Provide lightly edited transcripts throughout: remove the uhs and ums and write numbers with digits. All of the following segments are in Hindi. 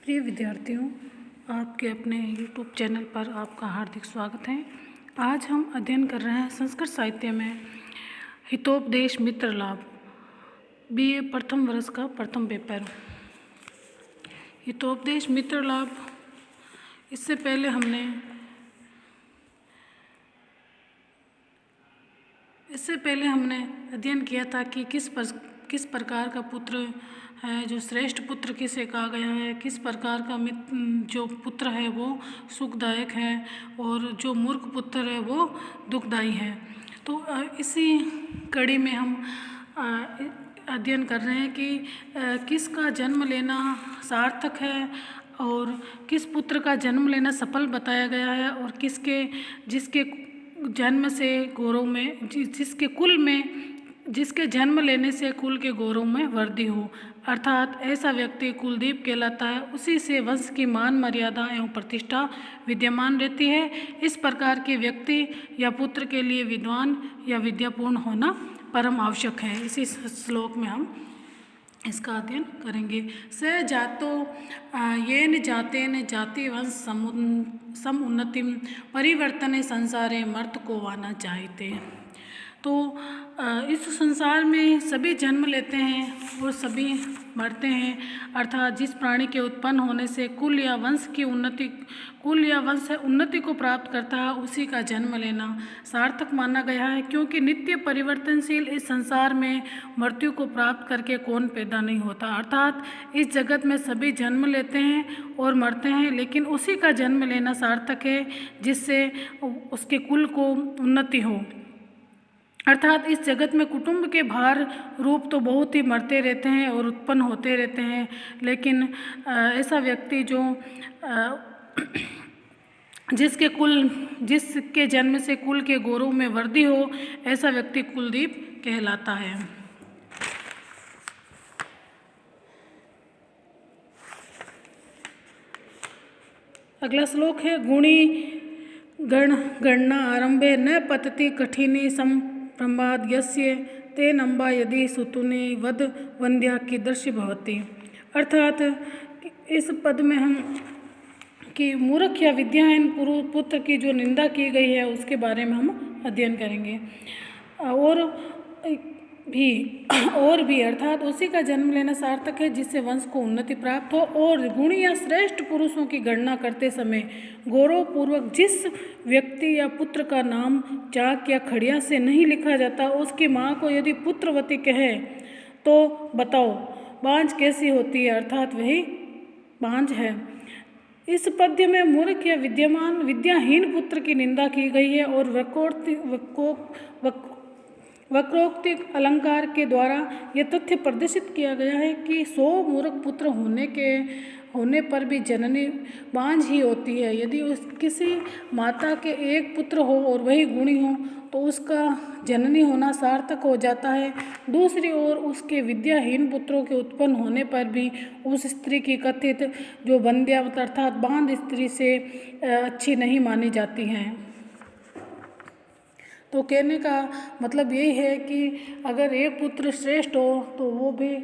प्रिय विद्यार्थियों, आपके अपने YouTube चैनल पर आपका हार्दिक स्वागत है। आज हम अध्ययन कर रहे हैं संस्कृत साहित्य में हितोपदेश मित्र लाभ BA प्रथम वर्ष का प्रथम पेपर। हितोपदेश मित्र लाभ, इससे पहले हमने अध्ययन किया था कि किस प्रकार का पुत्र है जो श्रेष्ठ पुत्र किसे कहा गया है, किस प्रकार का जो पुत्र है वो सुखदायक है और जो मूर्ख पुत्र है वो दुखदायी है। तो इसी कड़ी में हम अध्ययन कर रहे हैं कि किसका जन्म लेना सार्थक है और किस पुत्र का जन्म लेना सफल बताया गया है और जिसके जन्म से गौरव में जिसके जन्म लेने से कुल के गौरव में वृद्धि हो, अर्थात ऐसा व्यक्ति कुलदीप कहलाता है। उसी से वंश की मान मर्यादा एवं प्रतिष्ठा विद्यमान रहती है। इस प्रकार के व्यक्ति या पुत्र के लिए विद्वान या विद्यापूर्ण होना परम आवश्यक है। इसी श्लोक में हम इसका अध्ययन करेंगे। स जातो येन जातेन जाति वंश समुन्नतिम परिवर्तने संसारे मर्त को वाना चाहते। तो इस संसार में सभी जन्म लेते हैं और सभी मरते हैं, अर्थात जिस प्राणी के उत्पन्न होने से कुल या वंश उन्नति को प्राप्त करता है उसी का जन्म लेना सार्थक माना गया है, क्योंकि नित्य परिवर्तनशील इस संसार में मृत्यु को प्राप्त करके कौन पैदा नहीं होता। अर्थात इस जगत में सभी जन्म लेते हैं और मरते हैं, लेकिन उसी का जन्म लेना सार्थक है जिससे उसके कुल को उन्नति हो। अर्थात इस जगत में कुटुंब के भार रूप तो बहुत ही मरते रहते हैं और उत्पन्न होते रहते हैं, लेकिन ऐसा व्यक्ति जो जिसके जन्म से कुल के गौरव में वृद्धि हो, ऐसा व्यक्ति कुलदीप कहलाता है। अगला श्लोक है गुणी गणना आरंभे न पतति कठिनी संप्रमाद यस्य ते नंबा यदि सुतुने वद वंद्या कीदृशी भवति। अर्थात इस पद में हम कि मूर्ख या विद्याहीन पुत्र की जो निंदा की गई है उसके बारे में हम अध्ययन करेंगे। और भी अर्थात उसी का जन्म लेना सार्थक है जिससे वंश को उन्नति प्राप्त हो। और गुणी या श्रेष्ठ पुरुषों की गणना करते समय गौरवपूर्वक जिस व्यक्ति या पुत्र का नाम चाक या खड़िया से नहीं लिखा जाता, उसकी माँ को यदि पुत्रवती कहे तो बताओ बांझ कैसी होती है, अर्थात वही बांझ है। इस पद्य में मूर्ख या विद्याहीन पुत्र की निंदा की गई है और वक्रोक्ति अलंकार के द्वारा यह तथ्य प्रदर्शित किया गया है कि 100 मूर्ख पुत्र होने पर भी जननी बांझ ही होती है। यदि किसी माता के एक पुत्र हो और वही गुणी हो तो उसका जननी होना सार्थक हो जाता है। दूसरी ओर उसके विद्याहीन पुत्रों के उत्पन्न होने पर भी उस स्त्री की कथित जो वंध्या अर्थात बांध स्त्री से अच्छी नहीं मानी जाती हैं। तो कहने का मतलब यही है कि अगर एक पुत्र श्रेष्ठ हो तो वो भी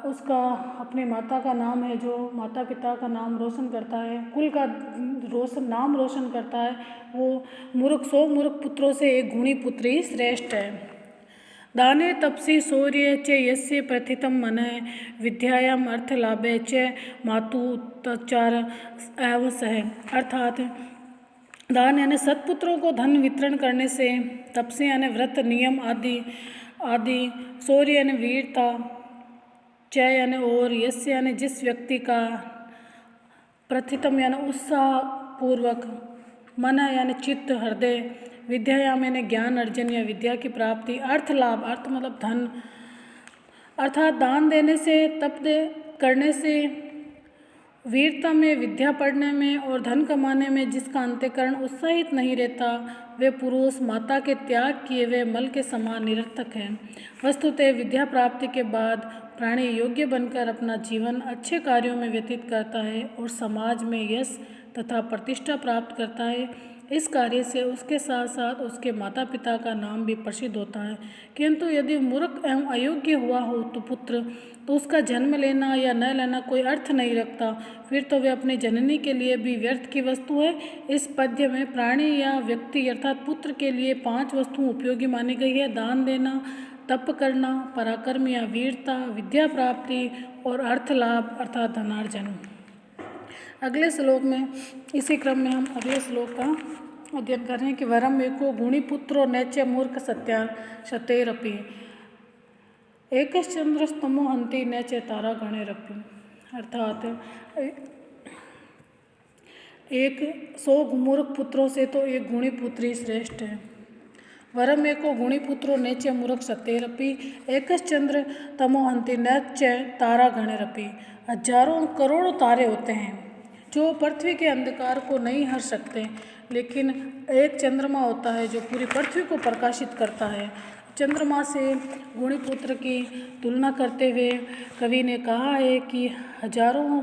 उसका अपने माता का नाम है, जो माता पिता का नाम रोशन करता है, कुल का नाम रोशन करता है, वो 100 मूर्ख पुत्रों से एक गुणी पुत्र ही श्रेष्ठ है। दाने तपसी शौर्य च यस्य प्रथितम मनः विद्यायाम अर्थलाभे च मातु तच्चार एवं सह। अर्थात दान यानी सत्पुत्रों को धन वितरण करने से, तपस्या यानी व्रत नियम आदि, शौर्य यानी वीरता, च यानी और, यस्य यानी जिस व्यक्ति का, प्रथितम यानी उत्साहपूर्वक, मन यानी चित्त हृदय, विद्यायाम यानी ज्ञान अर्जन या विद्या की प्राप्ति, अर्थ लाभ अर्थ मतलब धन, अर्थात दान देने से, तप करने से, वीरता में, विद्या पढ़ने में और धन कमाने में जिसका अंतःकरण उत्साहित नहीं रहता, वे पुरुष माता के त्याग किए हुए मल के समान निरर्थक हैं। वस्तुतः विद्या प्राप्ति के बाद प्राणी योग्य बनकर अपना जीवन अच्छे कार्यों में व्यतीत करता है और समाज में यश तथा प्रतिष्ठा प्राप्त करता है। इस कार्य से उसके साथ साथ उसके माता पिता का नाम भी प्रसिद्ध होता है। किंतु यदि मूर्ख एवं अयोग्य हुआ हो तो पुत्र, तो उसका जन्म लेना या न लेना कोई अर्थ नहीं रखता, फिर तो वे अपनी जननी के लिए भी व्यर्थ की वस्तु है। इस पद्य में प्राणी या व्यक्ति अर्थात पुत्र के लिए 5 वस्तुएं उपयोगी मानी गई है: दान देना, तप करना, पराक्रम या वीरता, विद्या प्राप्ति और अर्थ लाभ अर्थात धनार्जन। अगले श्लोक में, इसी क्रम में हम अगले श्लोक का अध्ययन कर रहे हैं कि वरम एको गुणी पुत्रो नैच मूर्ख सत्या शतेरपि एकश्चंद्रस्तमो हंति नैच तारा गणेरपि। अर्थात 100 मूर्ख पुत्रों से तो एक गुणी पुत्री श्रेष्ठ है। वरम एको गुणी पुत्रो नैच मूर्ख सतेरपि एकश्चंद्र तमोहंति नैच तारा गणेरपि। हजारों करोड़ों तारे होते हैं जो पृथ्वी के अंधकार को नहीं हर सकते, लेकिन एक चंद्रमा होता है जो पूरी पृथ्वी को प्रकाशित करता है। चंद्रमा से गुणी पुत्र की तुलना करते हुए कवि ने कहा है कि हजारों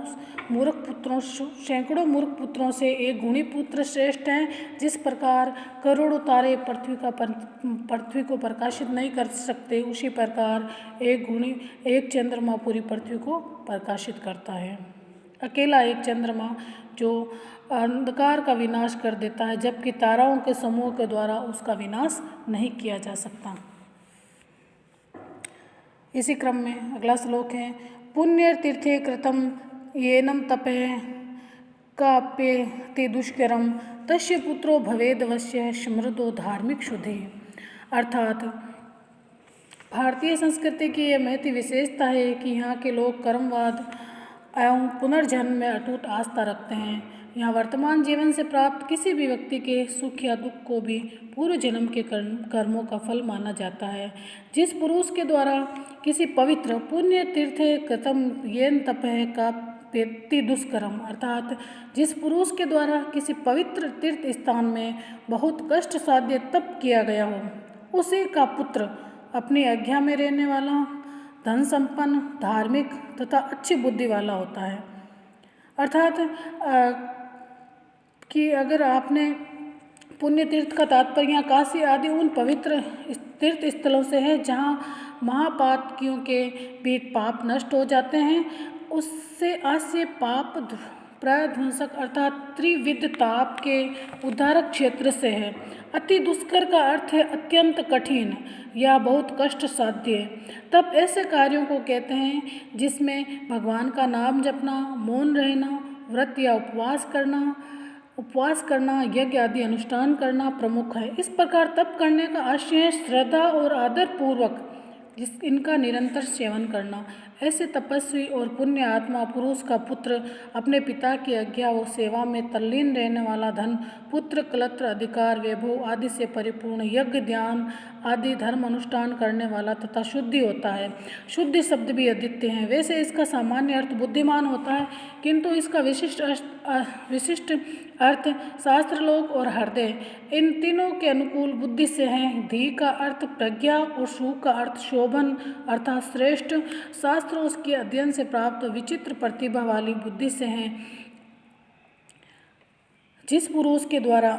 मूर्ख पुत्रों, सैकड़ों मूर्ख पुत्रों से एक गुणी पुत्र श्रेष्ठ है। जिस प्रकार करोड़ों तारे पृथ्वी को प्रकाशित नहीं कर सकते, उसी प्रकार एक चंद्रमा पूरी पृथ्वी को प्रकाशित करता है। अकेला एक चंद्रमा जो अंधकार का विनाश कर देता है, जबकि ताराओं के समूह के द्वारा उसका विनाश नहीं किया जा सकता। इसी क्रम में अगला श्लोक है, पुण्य तीर्थे कृतम येनम तपः काप्येति दुष्करम तस्य पुत्रो भवेदवश्य समृद्धो धार्मिक शुद्धि। अर्थात भारतीय संस्कृति की यह महती विशेषता है कि यहाँ के लोग कर्मवाद एवं पुनर्जन्म में अटूट आस्था रखते हैं। यहाँ वर्तमान जीवन से प्राप्त किसी भी व्यक्ति के सुख या दुख को भी पूर्व जन्म के कर्मों का फल माना जाता है। जिस पुरुष के द्वारा किसी पवित्र पुण्य तीर्थे कृतम येन तपः काप्येति दुष्करम, अर्थात जिस पुरुष के द्वारा किसी पवित्र तीर्थ स्थान में बहुत कष्ट साध्य तप किया गया हो, उसी का पुत्र अपनी आज्ञा में रहने वाला, धन संपन्न, धार्मिक तथा अच्छी बुद्धि वाला होता है। अर्थात कि अगर आपने पुण्य तीर्थ का तात्पर्य यहाँ काशी आदि उन पवित्र तीर्थ स्थलों से है जहाँ महापातकियों के भी पाप नष्ट हो जाते हैं, उससे आस्य पाप प्रध्वंसक अर्थात त्रिविध ताप के उद्धारक क्षेत्र से है। अति दुष्कर का अर्थ है अत्यंत कठिन या बहुत कष्ट साध्य। तब ऐसे कार्यों को कहते हैं जिसमें भगवान का नाम जपना, मौन रहना, व्रत या उपवास करना, यज्ञ आदि अनुष्ठान करना प्रमुख है। इस प्रकार तप करने का आशय श्रद्धा और आदर पूर्वक इनका निरंतर सेवन करना। ऐसे तपस्वी और पुण्य आत्मा पुरुष का पुत्र अपने पिता की आज्ञा व सेवा में तल्लीन रहने वाला, धन पुत्र कलत्र अधिकार वैभव आदि से परिपूर्ण, यज्ञ ध्यान आदि धर्म अनुष्ठान करने वाला तथा शुद्धि होता है। शुद्धि शब्द भी अद्वितीय है। वैसे इसका सामान्य अर्थ बुद्धिमान होता है, किंतु इसका विशिष्ट अर्थ शास्त्रलोक और हृदय इन तीनों के अनुकूल बुद्धि से है। धी का अर्थ प्रज्ञा और शु का अर्थ शोभन अर्थात श्रेष्ठ। शास्त्र उसके अध्ययन से प्राप्त विचित्र प्रतिभा वाली बुद्धि से है। जिस पुरुष के द्वारा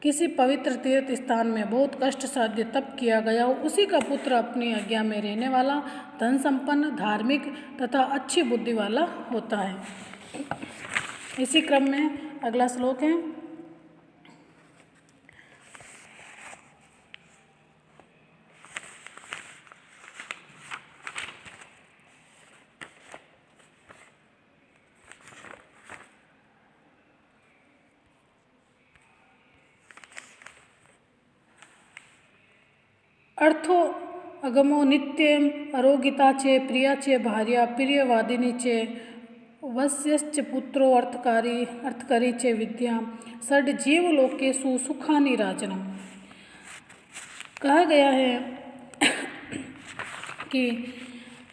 किसी पवित्र तीर्थ स्थान में बहुत कष्ट साध्य तप किया गया हो, उसी का पुत्र अपनी आज्ञा में रहने वाला, धन संपन्न, धार्मिक तथा अच्छी बुद्धि वाला होता है। इसी क्रम में अगला श्लोक है, अर्थो अगमो नित्यम अरोगिता चे प्रिया चे भार्या प्रियवादिनी चे वश्यश्च पुत्रो अर्थकरी चे विद्या षड जीवलोकेषु सुखानि राजनम। कहा गया है कि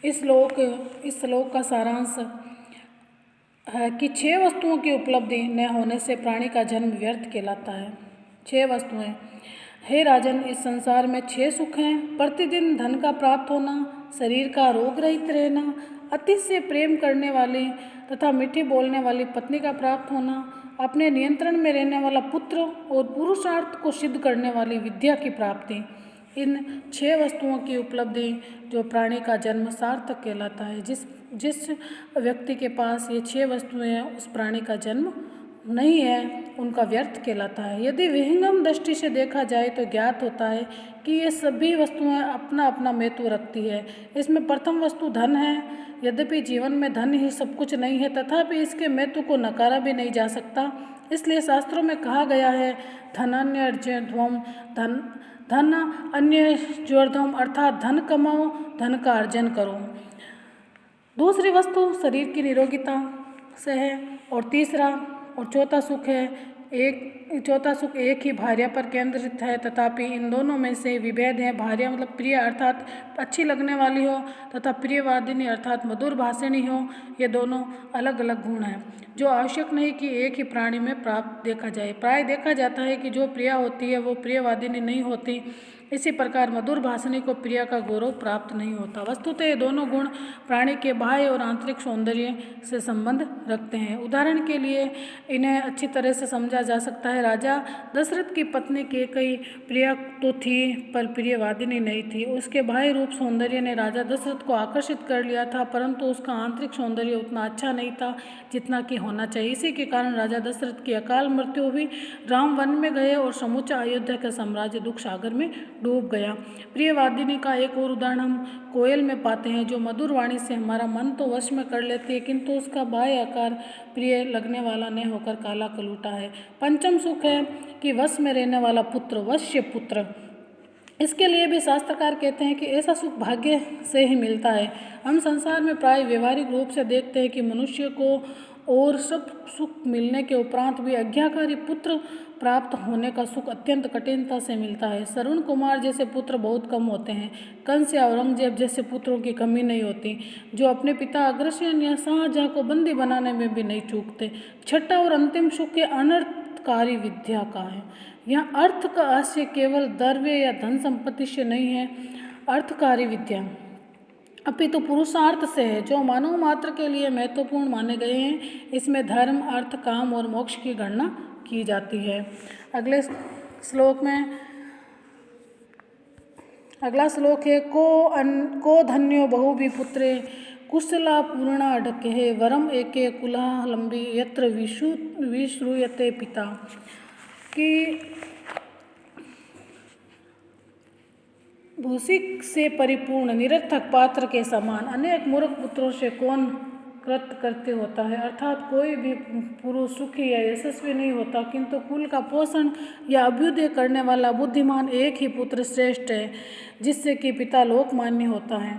इस श्लोक का सारांश है कि 6 वस्तुओं की उपलब्धि न होने से प्राणी का जन्म व्यर्थ कहलाता है। 6 वस्तुएं, हे राजन, इस संसार में 6 सुख हैं। प्रतिदिन धन का प्राप्त होना, शरीर का रोग रहित रहना, अति से प्रेम करने वाली तथा मीठी बोलने वाली पत्नी का प्राप्त होना, अपने नियंत्रण में रहने वाला पुत्र और पुरुषार्थ को सिद्ध करने वाली विद्या की प्राप्ति। इन 6 वस्तुओं की उपलब्धि जो प्राणी का जन्म सार्थक कहलाता है। जिस जिस व्यक्ति के पास ये 6 वस्तुएं हैं उस प्राणी का जन्म नहीं है, उनका व्यर्थ कहलाता है। यदि विहंगम दृष्टि से देखा जाए तो ज्ञात होता है कि ये सभी वस्तुएं अपना अपना महत्व रखती है। इसमें प्रथम वस्तु धन है। यद्यपि जीवन में धन ही सब कुछ नहीं है, तथापि इसके महत्व को नकारा भी नहीं जा सकता। इसलिए शास्त्रों में कहा गया है, धनान्य अर्जध्वम, धन अन्य ज्वर्ध्वम, अर्थात धन कमाओ, धन का अर्जन करो। दूसरी वस्तु शरीर की निरोगिता से है और तीसरा और चौथा सुख है। चौथा सुख एक ही भार्या पर केंद्रित है, तथापि इन दोनों में से विभेद है। भार्या मतलब प्रिय अर्थात अच्छी लगने वाली हो, तथा प्रियवादिनी अर्थात मधुर भाषिणी हो। ये दोनों अलग अलग गुण हैं जो आवश्यक नहीं कि एक ही प्राणी में प्राप्त देखा जाए। प्राय देखा जाता है कि जो प्रिया होती है वो प्रियवादिनी नहीं होती। इसी प्रकार मधुर भाषिणी को प्रिया का गौरव प्राप्त नहीं होता। वस्तुतः ये दोनों गुण प्राणी के बाह्य और आंतरिक सौंदर्य से संबंध रखते हैं। उदाहरण के लिए इन्हें अच्छी तरह से समझा जा सकता है। राजा दशरथ की पत्नी कैकेयी प्रिया तो थी पर प्रियवादिनी नहीं थी। उसके बाह्य रूप सौंदर्य ने राजा दशरथ को आकर्षित कर लिया था, परंतु उसका आंतरिक सौंदर्य उतना अच्छा नहीं था जितना कि होना चाहिए। इसी के कारण राजा दशरथ की अकाल मृत्यु हुई। राम वन में गए और समूचा अयोध्या का साम्राज्य दुख सागर में डूब गया। प्रियवादिनी का एक और उदाहरण हम कोयल में पाते हैं, जो मधुर वाणी से हमारा मन तो वश में कर लेती है, किंतु उसका बाह्य आकार प्रिय लगने वाला न होकर काला कलूटा है। पंचम सुख है कि वश में रहने वाला पुत्र, वश्य पुत्र। इसके लिए भी शास्त्रकार कहते हैं कि ऐसा सुख भाग्य से ही मिलता है। हम संसार में प्राय व्यवहारिक रूप से देखते हैं कि मनुष्य को और सब सुख मिलने के उपरांत भी आज्ञाकारी पुत्र प्राप्त होने का सुख अत्यंत कठिनता से मिलता है। श्रवण कुमार जैसे पुत्र बहुत कम होते हैं। कंस या औरंगजेब जैसे पुत्रों की कमी नहीं होती, जो अपने पिता अग्रसेन या शाहजहां को बंदी बनाने में भी नहीं चूकते। छठा और अंतिम सुख ये अनर्थकारी विद्या का है। यहाँ अर्थ का आशय केवल द्रव्य या धन संपत्ति से नहीं है। अर्थकारी विद्या अपितु पुरुषार्थ से है, जो मानव मात्र के लिए महत्वपूर्ण माने गए हैं। इसमें धर्म, अर्थ, काम और मोक्ष की गणना की जाती है। अगला श्लोक है को धन्यो बहु पुत्रे कुशला पूर्णा ढके वरम एके कुलालंबी यत्र विश्रूयते पिता। कि भूषिक से परिपूर्ण निरर्थक पात्र के समान अनेक मूर्ख पुत्रों से कौन कृतकृत्य होता है। अर्थात कोई भी पुरुष सुखी या यशस्वी नहीं होता, किंतु कुल का पोषण या अभ्युदय करने वाला बुद्धिमान एक ही पुत्र श्रेष्ठ है, जिससे कि पिता लोकमान्य होता है।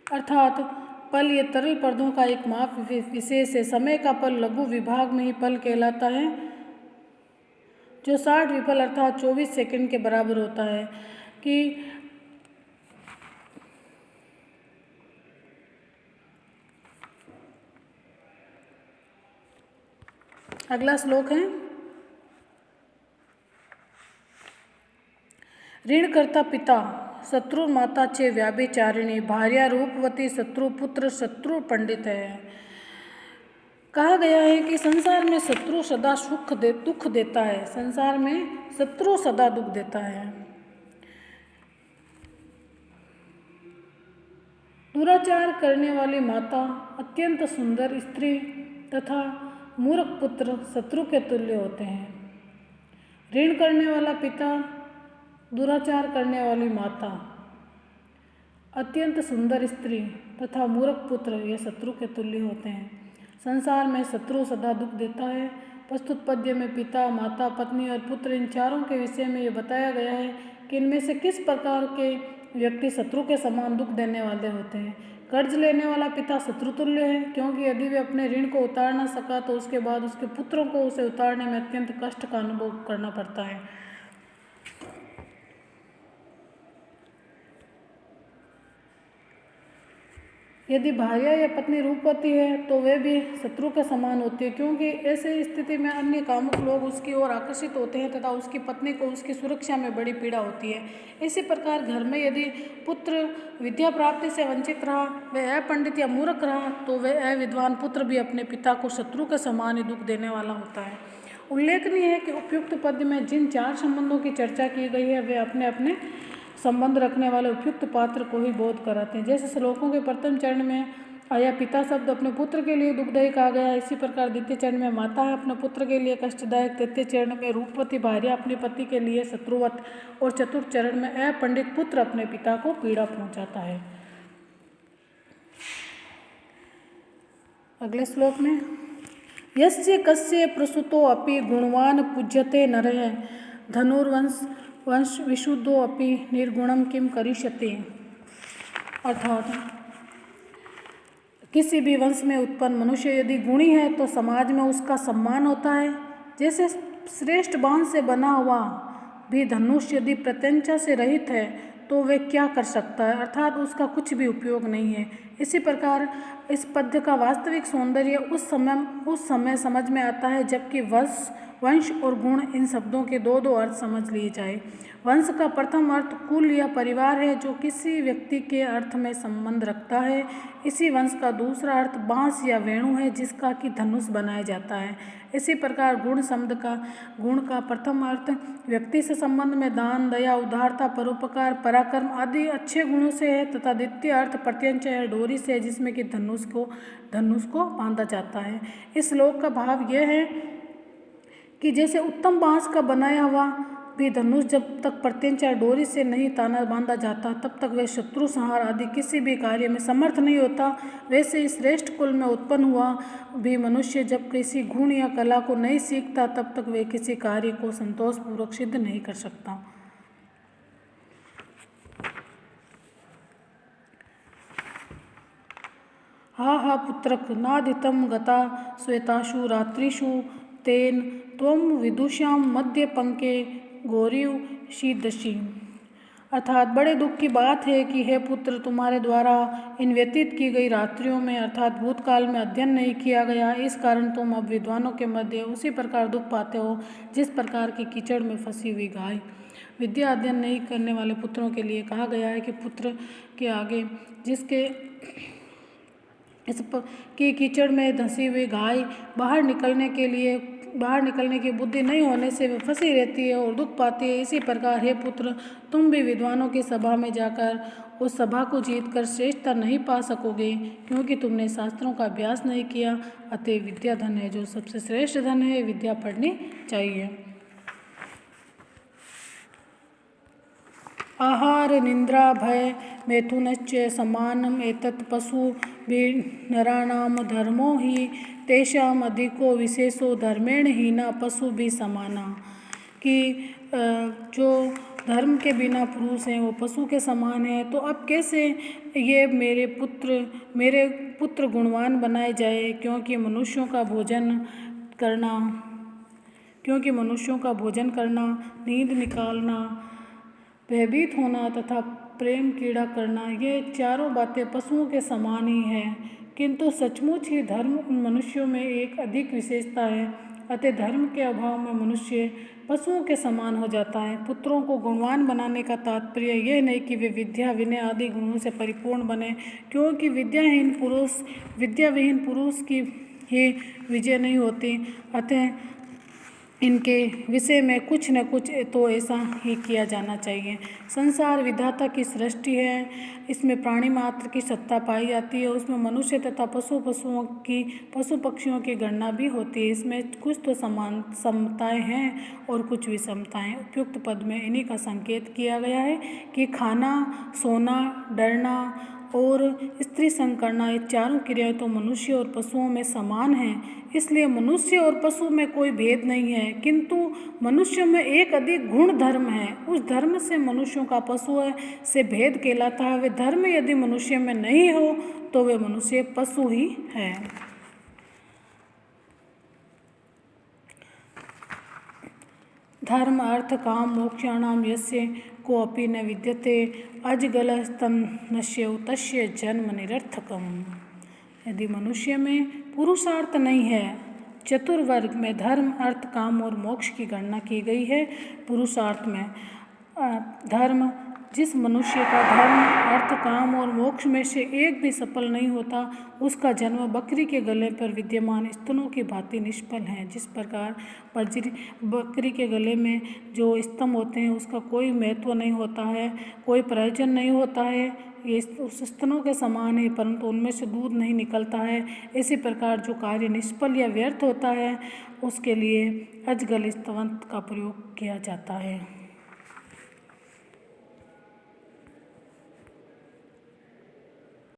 अर्थात पल ये तरल पदार्थों का एक माप विशेष है। समय का पल लघु विभाग में ही पल कहलाता है, जो 60 विपल अर्थात 24 सेकंड के बराबर होता है। कि अगला श्लोक है, ऋणकर्ता पिता शत्रु माता चे व्याभिचारिणी भार्या रूपवती शत्रु पुत्र शत्रु पंडित है। कहा गया है कि संसार में शत्रु सदा दुख देता है। संसार में शत्रु सदा दुख देता है। दुराचार करने वाली माता अत्यंत सुंदर स्त्री तथा मूर्ख पुत्र शत्रु के तुल्य होते हैं। ऋण करने वाला पिता, दुराचार करने वाली माता, अत्यंत सुंदर स्त्री तथा मूर्ख पुत्र ये शत्रु के तुल्य होते हैं। संसार में शत्रु सदा दुख देता है। प्रस्तुत पद्य में पिता, माता, पत्नी और पुत्र इन चारों के विषय में ये बताया गया है कि इनमें से किस प्रकार के व्यक्ति शत्रु के समान दुख देने वाले होते हैं। कर्ज लेने वाला पिता शत्रुतुल्य है, क्योंकि यदि वे अपने ऋण को उतार न सका तो उसके बाद उसके पुत्रों को उसे उतारने में अत्यंत कष्ट का अनुभव करना पड़ता है। यदि भार्या या पत्नी रूपवती है तो वे भी शत्रु के समान होती है, क्योंकि ऐसे स्थिति में अन्य कामुक लोग उसकी ओर आकर्षित होते हैं तथा उसकी पत्नी को उसकी सुरक्षा में बड़ी पीड़ा होती है। इसी प्रकार घर में यदि पुत्र विद्या प्राप्ति से वंचित रहा, वह अपंडित या मूर्ख रहा, तो वह अविद्वान पुत्र भी अपने पिता को शत्रु के समान ही दुख देने वाला होता है। उल्लेखनीय है कि उपयुक्त पद्य में जिन 4 संबंधों की चर्चा की गई है वे अपने अपने संबंध रखने वाले उपयुक्त पात्र को ही बोध कराते हैं। जैसे श्लोकों के प्रथम चरण में आया पिता शब्द अपने पुत्र के लिए दुखदायी कहा गया है, इसी प्रकार द्वितीय चरण में माता है अपने पुत्र के लिए कष्टदायक, तृतीय चरण में रूपवती भार्या अपने पति के लिए शत्रुवत और चतुर्थ चरण में अपंडित पुत्र अपने पिता को पीड़ा पहुंचाता है। अगले श्लोक में यस्य कस्य प्रसूतो अपि गुणवान पूज्यते नरः धनुर्वंश विशुद्धो अपि निर्गुणम किम करिष्यति। अर्थात किसी भी वंश में उत्पन्न मनुष्य यदि गुणी है तो समाज में उसका सम्मान होता है। जैसे श्रेष्ठ बाण से बना हुआ भी धनुष यदि प्रत्यंचा से रहित है तो वे क्या कर सकता है, अर्थात उसका कुछ भी उपयोग नहीं है। इसी प्रकार इस पद्य का वास्तविक सौंदर्य उस समय समझ में आता है जबकि वंश और गुण इन शब्दों के दो अर्थ समझ लिए जाए। वंश का प्रथम अर्थ कुल या परिवार है जो किसी व्यक्ति के अर्थ में संबंध रखता है। इसी वंश का दूसरा अर्थ बांस या वेणु है जिसका कि धनुष बनाया जाता है। इसी प्रकार गुण का प्रथम अर्थ व्यक्ति से संबंध में दान, दया, उदारता, परोपकार, पराक्रम आदि अच्छे गुणों से है तथा द्वितीय अर्थ प्रत्यंचा या डोरी से है जिसमें कि धनुष को बांधा जाता है। इस श्लोक का भाव यह है कि जैसे उत्तम बांस का बनाया हुआ भी धनुष जब तक प्रत्यंचा या डोरी से नहीं बांधा जाता तब तक वह शत्रु संहार आदि किसी भी कार्य में समर्थ नहीं होता, वैसे ही श्रेष्ठ कुल में उत्पन्न हुआ भी मनुष्य जब किसी गुण या कला को नहीं सीखता तब तक वह किसी कार्य को संतोषपूर्वक सिद्ध नहीं कर सकता। हा पुत्रक नादितं गता श्वेताशु रात्रिषु तेन त्वं विदुषां मध्य पंके गौरीव शीदशी। अर्थात बड़े दुख की बात है कि हे पुत्र, तुम्हारे द्वारा इन व्यतीत की गई रात्रियों में अर्थात भूतकाल में अध्ययन नहीं किया गया, इस कारण तुम अब विद्वानों के मध्य उसी प्रकार दुख पाते हो जिस प्रकार की कीचड़ में फंसी हुई गाय। विद्या अध्ययन नहीं करने वाले पुत्रों के लिए कहा गया है कि पुत्र के आगे जिसके की कीचड़ में धंसी हुई गाय बाहर निकलने की बुद्धि नहीं होने से वे फंसी रहती है और दुख पाती है। इसी प्रकार हे पुत्र, तुम भी विद्वानों की सभा में जाकर उस सभा को जीतकर श्रेष्ठता नहीं पा सकोगे क्योंकि तुमने शास्त्रों का अभ्यास नहीं किया। अतः विद्या धन है जो सबसे श्रेष्ठ धन है, विद्या पढ़नी चाहिए। आहार निंद्रा भय मैथुनश्च समानम एतत् पशुभिर्नराणां धर्मो हि तेषाम् अधिको विशेषो धर्मेण हीना पशु भी समाना। कि जो धर्म के बिना पुरुष हैं वो पशु के समान है, तो अब कैसे ये मेरे पुत्र गुणवान बनाए जाए क्योंकि मनुष्यों का भोजन करना, नींद निकालना, भयभीत होना तथा प्रेम कीड़ा करना, ये चारों बातें पशुओं के समान ही हैं, किंतु सचमुच ही धर्म उन मनुष्यों में एक अधिक विशेषता है। अतः धर्म के अभाव में मनुष्य पशुओं के समान हो जाता है। पुत्रों को गुणवान बनाने का तात्पर्य यह नहीं कि वे विद्या, विनय आदि गुणों से परिपूर्ण बने, क्योंकि विद्याविहीन पुरुष की ही विजय नहीं होती। अतः इनके विषय में कुछ न कुछ तो ऐसा ही किया जाना चाहिए। संसार विधाता की सृष्टि है, इसमें प्राणी मात्र की सत्ता पाई जाती है, उसमें मनुष्य तथा पशु पक्षियों की गणना भी होती है। इसमें कुछ तो समताएं हैं और कुछ विषमताएं। उपयुक्त पद में इन्हीं का संकेत किया गया है कि खाना, सोना, डरना और स्त्री संग करना, ये चारों क्रियाएं तो मनुष्य और पशुओं में समान हैं। इसलिए मनुष्य और पशु में कोई भेद नहीं है, किंतु मनुष्य में एक अधिक गुण धर्म है। उस धर्म से मनुष्यों का पशु से भेद कहलाता है। वे धर्म यदि मनुष्य में नहीं हो तो वे मनुष्य पशु ही है। धर्म अर्थ काम मोक्षाणाम यस्य कोऽपि न विद्यते अजगलस्तन्नस्य तस्य जन्म निरर्थकम। यदि मनुष्य में पुरुषार्थ नहीं है, चतुर्वर्ग में धर्म अर्थ काम और मोक्ष की गणना की गई है। पुरुषार्थ में धर्म, जिस मनुष्य का धर्म अर्थ काम और मोक्ष में से एक भी सफल नहीं होता, उसका जन्म बकरी के गले पर विद्यमान स्तनों की भांति निष्फल है। जिस प्रकार बकरी के गले में जो स्तन होते हैं उसका कोई महत्व नहीं होता है, कोई प्रयोजन नहीं होता है, ये उस स्तनों के समान है, परंतु उनमें से दूध नहीं निकलता है। इसी प्रकार जो कार्य निष्फल या व्यर्थ होता है उसके लिए अजगल स्तवंत का प्रयोग किया जाता है।